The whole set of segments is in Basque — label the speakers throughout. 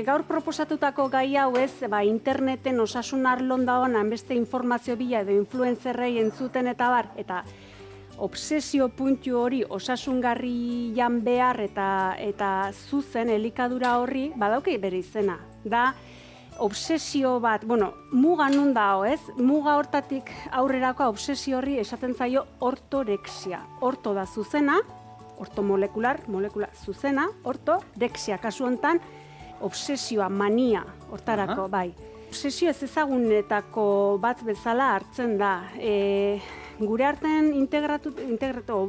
Speaker 1: Gaur proposatutako gai hau ez, interneten osasun arlon dagoen beste informazio bila edo influenzerrei entzuten eta bar, eta obsesio puntu hori osasungarrian behar eta zuzen elikadura horri badauke bere izena. Da, obsesio bat, muga nun dago ez, muga hortatik aurrerako obsesio horri esaten zaio ortorexia. Orto da zuzena, ortomolekular, molekula zuzena, ortorexia kasu hontan, obsesioa, mania, hortarako, bai. Obsesio ez ezagunetako bat bezala hartzen da. Gure artean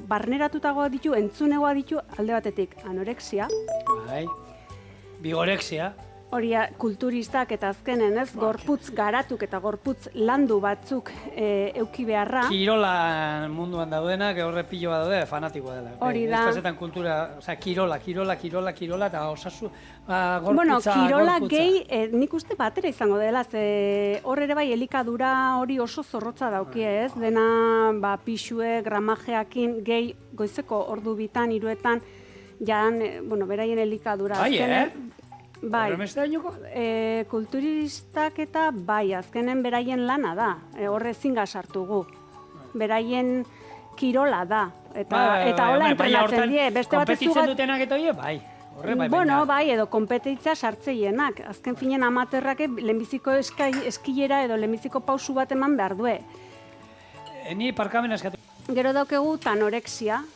Speaker 1: barneratutagoa ditu, entzunegoa ditu alde batetik anorexia.
Speaker 2: Bai, bigorexia.
Speaker 1: Hori kulturistak eta azkenen ez, gorputz garatuk eta gorputz landu batzuk euki beharra.
Speaker 2: Kirola munduan daudenak, horre piloa daude, fanatikoa dela.
Speaker 1: Hori da.
Speaker 2: Espazetan kultura, kirola, eta osasu, gorputza.
Speaker 1: Kirola gehi, nik uste batera izango dela, hor ere bai elikadura hori oso zorrotza daukie ez, dena pixue, gramajeakin, gehi goizeko ordu bitan, hiruetan, beraien elikadura. Bai, kulturistak eta bai, azkenen beraien lana da, horre zinga sartugu. Beraien kirola da, eta hola entrenatzen die.
Speaker 2: Kompetitzen dutenak eta hie, bai.
Speaker 1: Bai, edo kompetitza sartzeienak. Azken finen amaterrak lehenbiziko eskilera edo lehenbiziko pausu bat eman behar due.
Speaker 2: Ni parkamen eskatu.
Speaker 1: Gero daukegu tanorexia.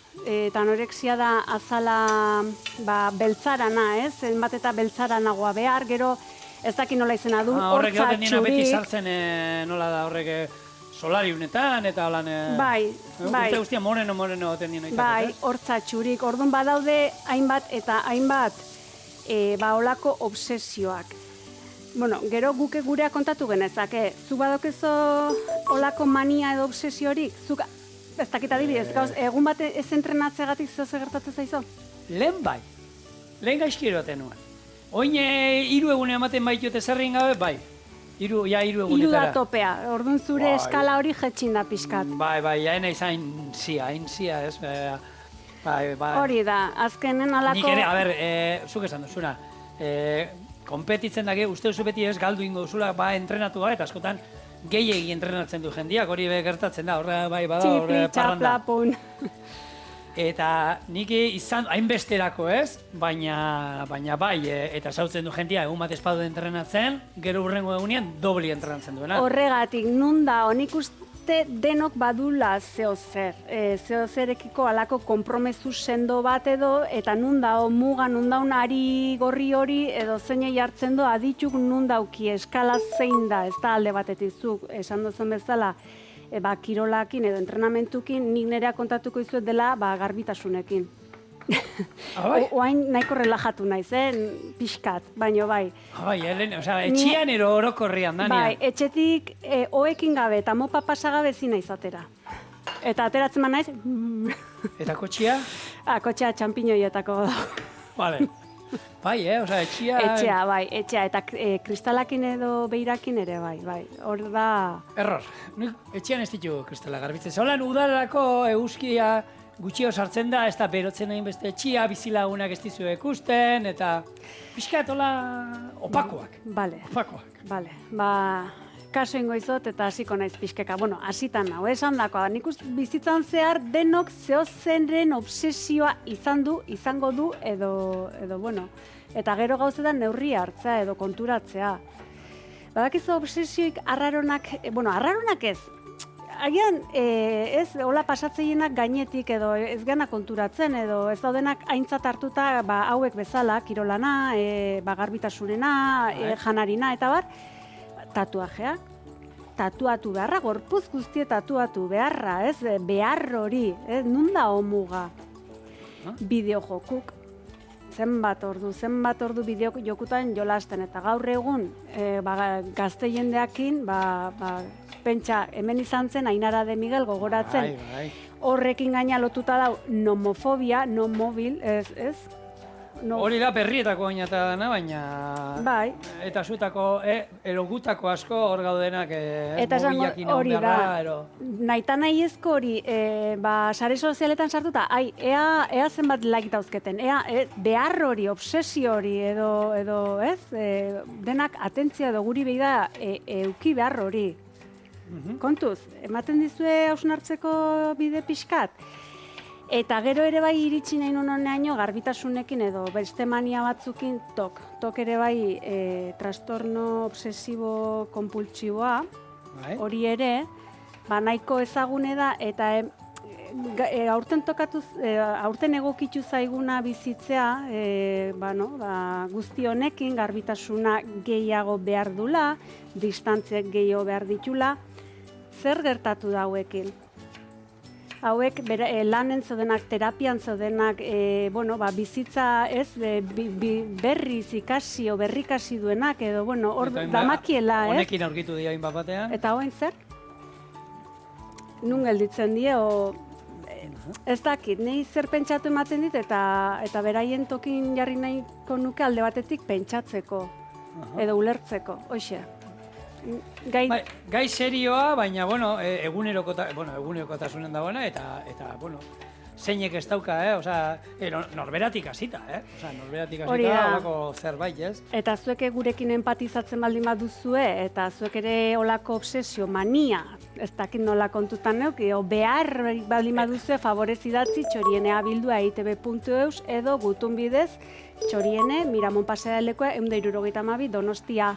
Speaker 1: Tanorexia da azala beltzarana, ez? Zenbat eta beltzaranagoa behar, gero ez daki nola izena du,
Speaker 2: horrek egoten dina beti sartzen nola da horrek solariunetan eta holan...
Speaker 1: Bai.
Speaker 2: Urte guztia moreno egoten dina izaten.
Speaker 1: Bai, hortza txurik, orduan badaude hainbat eta hainbat holako obsesioak. Gero guke gurea kontatu genezake, zu badokezo holako mania edo obsesiorik, zuk ez dakit adibidez, egun bat ez entrenatzeagatik zeo gertatzen zaizo?
Speaker 2: Lehen bai, lehen gaizki eroten nuen. Oin 3 egun ematen baitiote zerrin gabe, bai. 3 egunetara.
Speaker 1: 3 da topea, orduan zure eskala hori jetxin da pixkat.
Speaker 2: Bai, jaena izan zia, ez?
Speaker 1: Hori da, azkenen alako...
Speaker 2: Nik ere, zuk esan duzuna, konpetitzen dake, uste duzu beti ez galdu ingo duzula, entrenatu gabe, eta askotan, gehiegi entrenatzen du jendiak, hori gertatzen da, horre bai bada, horre parranda.
Speaker 1: Txapla,
Speaker 2: Eta nik izan hainbesterako ez, baina bai, eta sautzen du jendia egun bat espadu entrenatzen, gero hurrengo egunean dobli entrenatzen duena.
Speaker 1: Horregatik, nun da, honik uste denok badula zeozerekiko alako konpromezu sendo bat edo, eta nun da, muga, nun da ari gorri hori, edo zeinei hartzen do, adituk nun dauki eskala zein da, ez da alde batetik zuk, esan duzen bezala, kirolakin edo entrenamentukin, nik nerea kontatuko izuet dela garbitasunekin. Oain nahiko relajatu naiz, pixkat, baino bai.
Speaker 2: Etxian ero orokorrian, Dania.
Speaker 1: Bai, etxetik oekin gabe eta mopa pasagabe zina izatera. Eta ateratzen naiz...
Speaker 2: Eta kotxia?
Speaker 1: Kotxea txampiñoietako da.
Speaker 2: Vale. Bai, etxia...
Speaker 1: Etxea, eta kristalakin edo beirakin ere, bai. Hor da...
Speaker 2: Error, etxean ez ditu kristala garbitzen. Zolan udarako eguzkia gutxio sartzen da, ez da berotzen egin beste etxia, bizilagunak ez dizu ikusten, eta pixkat hola opakoak. Opakoak.
Speaker 1: Bale, kaso ingo izot eta hasiko naiz pixkeka. Hasitan nago, esan dakoa, nik bizitzan zehar denok zehozenren obsesioa izango du, edo, eta gero gauzetan neurri hartzea edo konturatzea. Badakizu obsesioik arraronak ez, agian ez hola pasatzeienak gainetik edo ez gana konturatzen edo ez daudenak aintzat hartuta hauek bezala, kirolana, garbitasunena, janarina eta bar, tatuajea. Tatuatu beharra, gorpuz guztie tatuatu beharra, ez? Behar hori, nun da omuga? Bideojokuk. Zenbat ordu bideojokutan jolasten eta gaur egun gazte jendeakin, pentsa, hemen izan zen, Ainara de Miguel gogoratzen, horrekin gaina lotuta dau nomofobia, non mobil, ez?
Speaker 2: Hori da berrietako oinata dana, baina...
Speaker 1: Bai.
Speaker 2: Eta zuetako, erogutako asko hor gaudenak
Speaker 1: Eta esango
Speaker 2: mobilakin
Speaker 1: hori da,
Speaker 2: ero...
Speaker 1: nahita nahi ezko hori, sare sozialetan sartuta, ea zenbat like dauzketen, behar hori, obsesio hori, edo ez, denak atentzia edo guri behi da euki behar hori. Kontuz, ematen dizue hausnartzeko bide pixkat. Eta gero ere bai iritsi nahi nuneaino garbitasunekin edo beste mania batzukin tok ere bai trastorno obsesibo kompultsiboa, hori ere, nahiko ezagune da eta aurten egokitu zaiguna bizitzea, guzti honekin garbitasuna gehiago behar dula, distantziek gehiago behar ditula, zer gertatu da hauekin? Hauek lanen zaudenak, terapian zaudenak, bizitza ez, berriz ikasi o berrikasi duenak, edo, hor damakiela, ez?
Speaker 2: Honekin aurkitu dira hainbat batean.
Speaker 1: Eta hoen zer? Nun gelditzen die, ez dakit, nahi zer pentsatu ematen dit, eta beraien tokin jarri nahiko nuke alde batetik pentsatzeko, edo ulertzeko, hoxe.
Speaker 2: Gai serioa, baina, egunerokotasunen dagoena, eta, zeinek ez dauka, norberatik hasita, norberatik hasita, olako zerbait, ez?
Speaker 1: Eta zuek gurekin empatizatzen baldin baduzue, eta zuek ere olako obsesio, mania, ez dakit nola kontutan neuk, behar baldin baduzue favorez idatzi txorienea bildua eitb.eus edo gutun bidez txoriene Miramon Pasealekuea 172 Donostia.